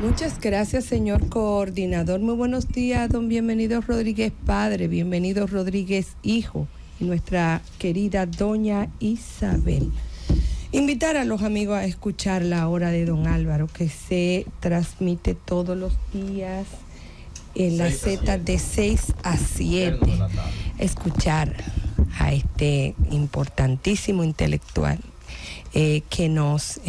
Muchas gracias, señor coordinador. Muy buenos días, don Bienvenido Rodríguez padre, Bienvenido Rodríguez hijo y nuestra querida doña Isabel. Invitar a los amigos a escuchar La Hora de Don Álvaro, que se transmite todos los días en la Z de 6 a 7. Escuchar a este importantísimo intelectual que nos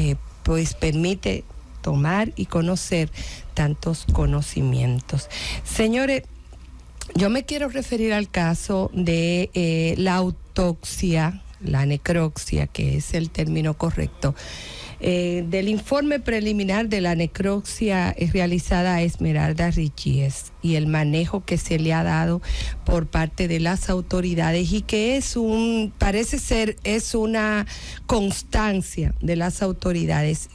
pues permite tomar y conocer tantos conocimientos. Señores, yo me quiero referir al caso de la autopsia, la necropsia, que es el término correcto, del informe preliminar de la necropsia realizada a Esmeralda Richies y el manejo que se le ha dado por parte de las autoridades y que parece ser una constancia de las autoridades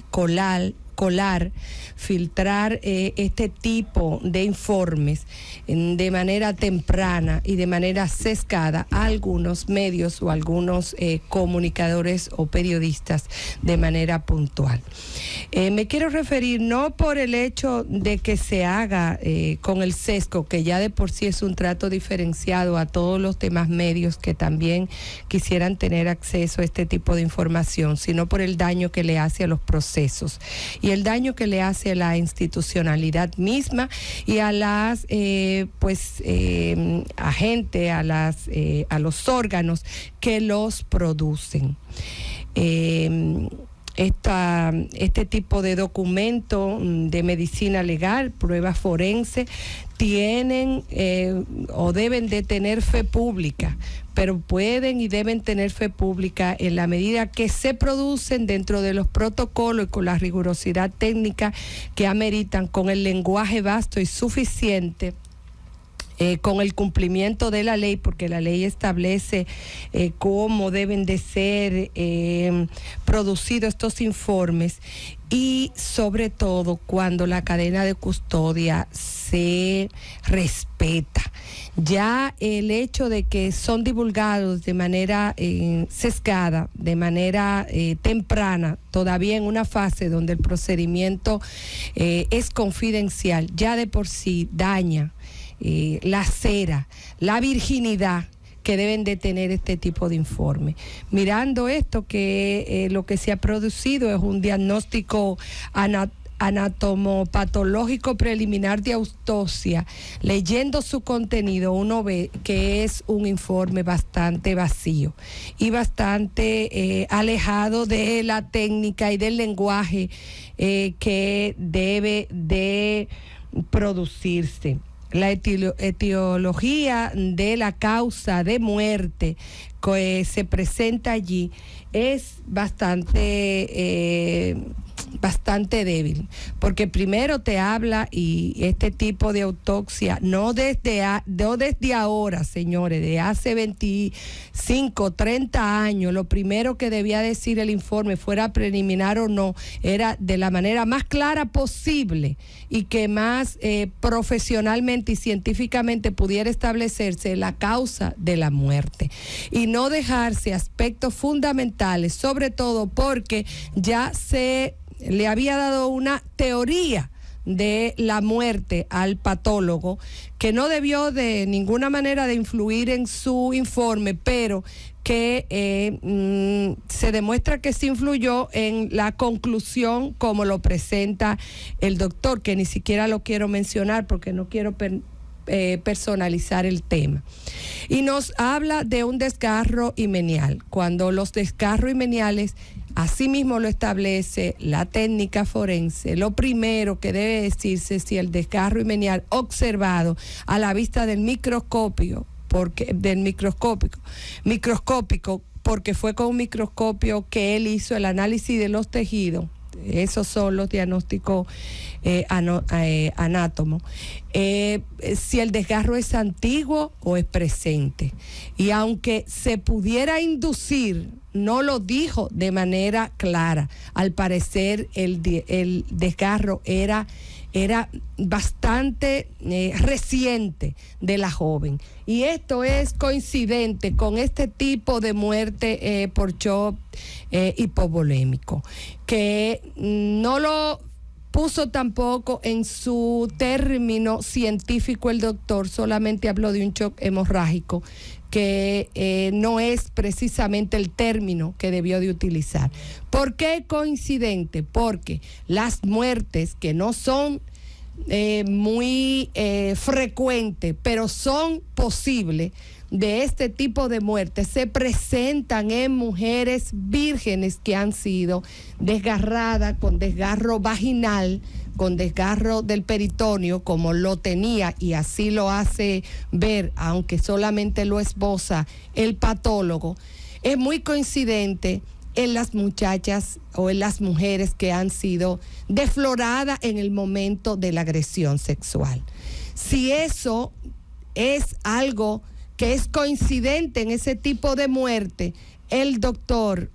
filtrar este tipo de informes de manera temprana y de manera sesgada a algunos medios o algunos comunicadores o periodistas de manera puntual. Me quiero referir no por el hecho de que se haga con el sesgo, que ya de por sí es un trato diferenciado a todos los demás medios que también quisieran tener acceso a este tipo de información, sino por el daño que le hace a los procesos y el daño que le hace a la institucionalidad misma y a las agentes, a los órganos que los producen. Este tipo de documento de medicina legal, pruebas forenses, tienen o deben de tener fe pública, pero pueden y deben tener fe pública en la medida que se producen dentro de los protocolos y con la rigurosidad técnica que ameritan, con el lenguaje vasto y suficiente, con el cumplimiento de la ley, porque la ley establece cómo deben de ser producidos estos informes, y sobre todo cuando la cadena de custodia se respeta. Ya el hecho de que son divulgados de manera sesgada, de manera temprana, todavía en una fase donde el procedimiento es confidencial, ya de por sí daña la cera, la virginidad que deben de tener este tipo de informe. Mirando esto, que lo que se ha producido es un diagnóstico anatomopatológico preliminar de autopsia, leyendo su contenido uno ve que es un informe bastante vacío y bastante alejado de la técnica y del lenguaje que debe de producirse. La etiología de la causa de muerte que se presenta allí es bastante débil, porque primero te habla, y este tipo de autopsia no desde ahora, señores, de hace 25, 30 años, lo primero que debía decir el informe, fuera preliminar o no, era de la manera más clara posible y que más profesionalmente y científicamente pudiera establecerse la causa de la muerte y no dejarse aspectos fundamentales, sobre todo porque ya se le había dado una teoría de la muerte al patólogo que no debió de ninguna manera de influir en su informe, pero que se demuestra que sí influyó en la conclusión como lo presenta el doctor, que ni siquiera lo quiero mencionar porque no quiero personalizar el tema. Y nos habla de un desgarro himenial, cuando los desgarros himeniales, asimismo lo establece la técnica forense, lo primero que debe decirse si el desgarro himenial observado a la vista del microscópico, porque fue con un microscopio que él hizo el análisis de los tejidos. Esos son los diagnósticos anátomos. Si el desgarro es antiguo o es presente. Y aunque se pudiera inducir, no lo dijo de manera clara. Al parecer el desgarro era bastante reciente de la joven. Y esto es coincidente con este tipo de muerte por shock hipovolémico, que no lo puso tampoco en su término científico el doctor, solamente habló de un shock hemorrágico, que no es precisamente el término que debió de utilizar. ¿Por qué coincidente? Porque las muertes que no son muy frecuentes, pero son posibles, de este tipo de muertes se presentan en mujeres vírgenes que han sido desgarradas con desgarro vaginal, con desgarro del peritoneo, como lo tenía, y así lo hace ver, aunque solamente lo esboza el patólogo. Es muy coincidente en las muchachas o en las mujeres que han sido defloradas en el momento de la agresión sexual. Si eso es algo que es coincidente en ese tipo de muerte, el doctor,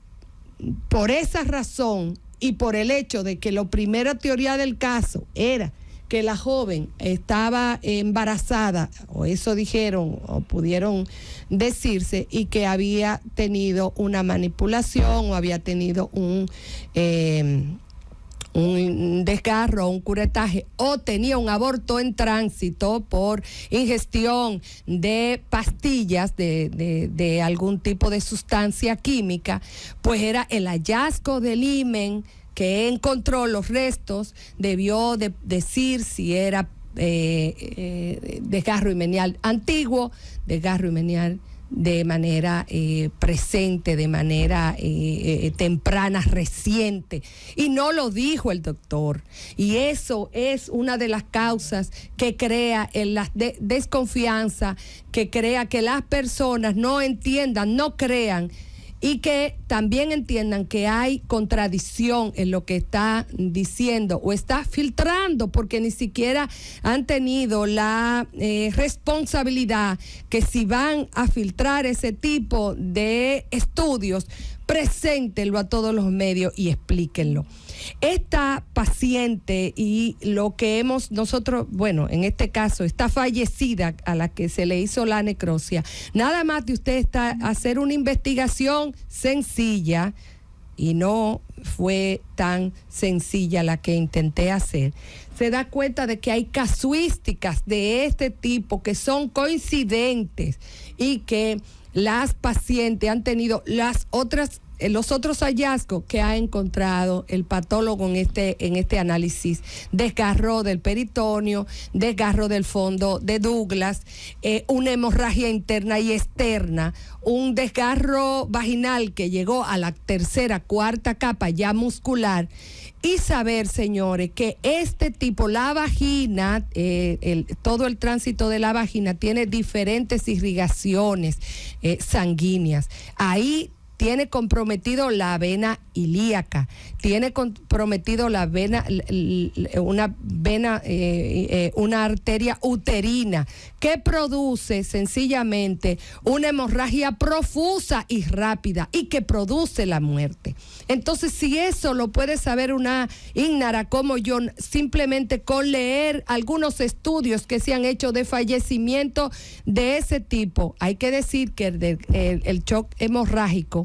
por esa razón y por el hecho de que la primera teoría del caso era que la joven estaba embarazada, o eso dijeron o pudieron decirse, y que había tenido una manipulación o había tenido un desgarro, un curetaje, o tenía un aborto en tránsito por ingestión de pastillas de algún tipo de sustancia química, pues era el hallazgo del himen que encontró los restos, debió de decir si era desgarro himenial antiguo, desgarro himenial de manera presente, de manera temprana, reciente, y no lo dijo el doctor, y eso es una de las causas que crea la desconfianza, que crea que las personas no entiendan, no crean, y que también entiendan que hay contradicción en lo que está diciendo o está filtrando, porque ni siquiera han tenido la responsabilidad que si van a filtrar ese tipo de estudios, preséntenlo a todos los medios y explíquenlo. Esta paciente y lo que nosotros, bueno, en este caso, esta fallecida a la que se le hizo la necropsia, nada más de usted hacer una investigación sencilla, y no fue tan sencilla la que intenté hacer, se da cuenta de que hay casuísticas de este tipo que son coincidentes y que las pacientes han tenido los otros hallazgos que ha encontrado el patólogo en este análisis: desgarro del peritoneo, desgarro del fondo de Douglas, una hemorragia interna y externa, un desgarro vaginal que llegó a la tercera, cuarta capa ya muscular. Y saber, señores, que este tipo, la vagina, todo el tránsito de la vagina tiene diferentes irrigaciones sanguíneas. Ahí tiene comprometido la vena ilíaca, tiene comprometido la vena, una arteria uterina, que produce sencillamente una hemorragia profusa y rápida, y que produce la muerte. Entonces, si eso lo puede saber una ígnara como yo, simplemente con leer algunos estudios que se han hecho de fallecimiento de ese tipo, hay que decir que el shock hemorrágico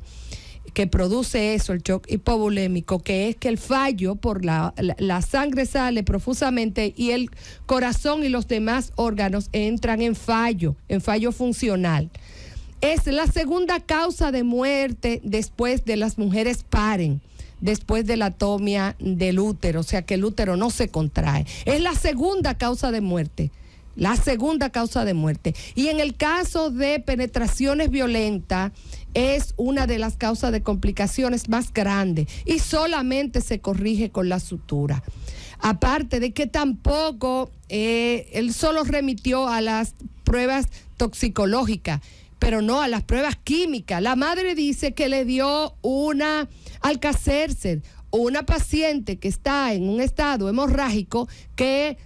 que produce eso, el shock hipovolémico, que es que el fallo por la sangre sale profusamente y el corazón y los demás órganos entran en fallo funcional. Es la segunda causa de muerte después de las mujeres paren, después de la atomia del útero, o sea que el útero no se contrae. Es la segunda causa de muerte. La segunda causa de muerte. Y en el caso de penetraciones violentas, es una de las causas de complicaciones más grandes y solamente se corrige con la sutura. Aparte de que tampoco, él solo remitió a las pruebas toxicológicas, pero no a las pruebas químicas. La madre dice que le dio una Alka-Seltzer, una paciente que está en un estado hemorrágico que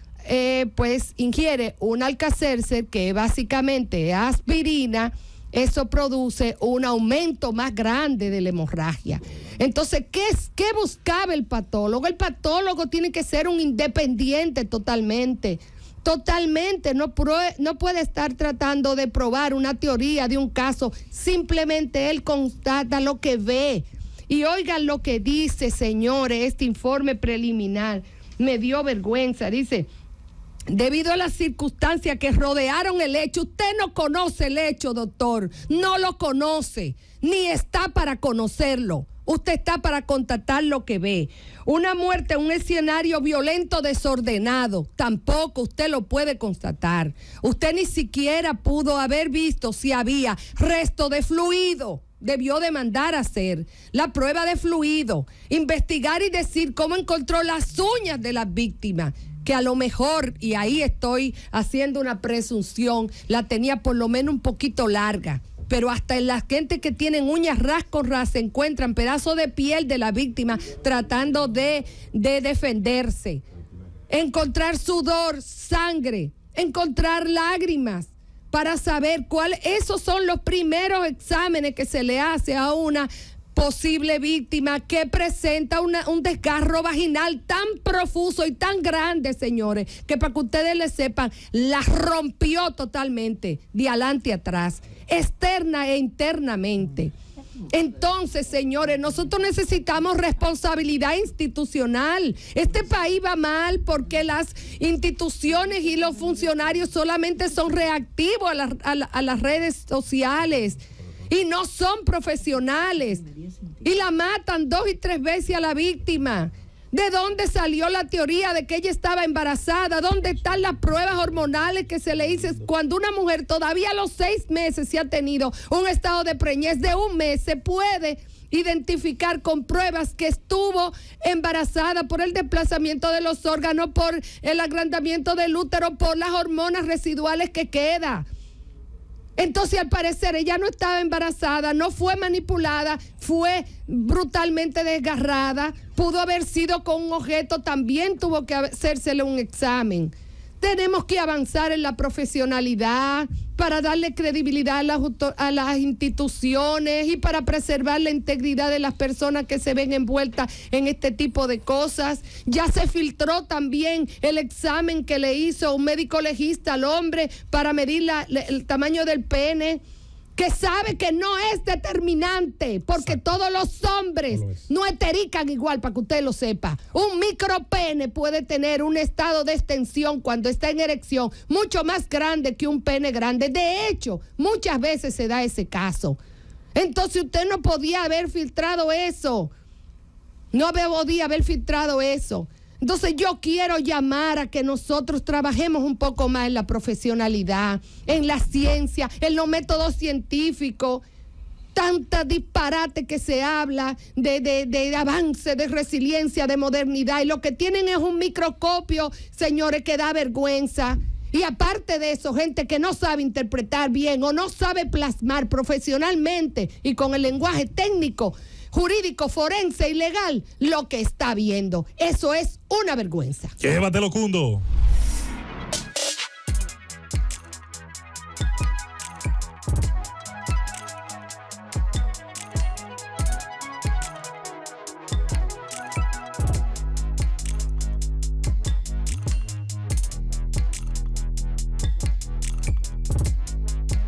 pues ingiere un Alka-Seltzer, que básicamente es aspirina. Eso produce un aumento más grande de la hemorragia. Entonces, ¿qué buscaba el patólogo? El patólogo tiene que ser un independiente totalmente. No puede estar tratando de probar una teoría de un caso. Simplemente él constata lo que ve. Y oigan lo que dice, señores, este informe preliminar. me dio vergüenza. Dice, debido a las circunstancias que rodearon el hecho, usted no conoce el hecho, doctor, no lo conoce, ni está para conocerlo. Usted está para constatar lo que ve. Una muerte en un escenario violento, desordenado, tampoco usted lo puede constatar. Usted ni siquiera pudo haber visto si había resto de fluido. Debió de mandar a hacer la prueba de fluido, investigar y decir cómo encontró las uñas de las víctimas, que a lo mejor, y ahí estoy haciendo una presunción, la tenía por lo menos un poquito larga. Pero hasta en las gente que tienen uñas ras con ras se encuentran pedazos de piel de la víctima tratando de defenderse. Encontrar sudor, sangre, encontrar lágrimas para saber esos son los primeros exámenes que se le hace a una posible víctima que presenta un desgarro vaginal tan profuso y tan grande, señores, que para que ustedes le sepan, la rompió totalmente, de adelante a atrás, externa e internamente. Entonces, señores, nosotros necesitamos responsabilidad institucional. Este país va mal porque las instituciones y los funcionarios solamente son reactivos a las redes sociales y no son profesionales. Y la matan 2 y 3 veces a la víctima. ¿De dónde salió la teoría de que ella estaba embarazada? ¿Dónde están las pruebas hormonales que se le hizo cuando una mujer todavía a los 6 meses se ha tenido un estado de preñez de 1 mes? Se puede identificar con pruebas que estuvo embarazada por el desplazamiento de los órganos, por el agrandamiento del útero, por las hormonas residuales que queda. Entonces, al parecer, ella no estaba embarazada, no fue manipulada, fue brutalmente desgarrada, pudo haber sido con un objeto, también tuvo que hacérsele un examen. Tenemos que avanzar en la profesionalidad para darle credibilidad a las instituciones y para preservar la integridad de las personas que se ven envueltas en este tipo de cosas. Ya se filtró también el examen que le hizo un médico legista al hombre para medir el tamaño del pene, que sabe que no es determinante, porque todos los hombres no eterican igual, para que usted lo sepa. Un micropene puede tener un estado de extensión cuando está en erección mucho más grande que un pene grande. De hecho, muchas veces se da ese caso. Entonces usted no podía haber filtrado eso. No podía haber filtrado eso. Entonces yo quiero llamar a que nosotros trabajemos un poco más en la profesionalidad, en la ciencia, en los métodos científicos. Tanta disparate que se habla de avance, de resiliencia, de modernidad, y lo que tienen es un microscopio, señores, que da vergüenza. Y aparte de eso, gente que no sabe interpretar bien o no sabe plasmar profesionalmente y con el lenguaje técnico, jurídico, forense y legal lo que está viendo. Eso es una vergüenza. Llévatelo, Cundo.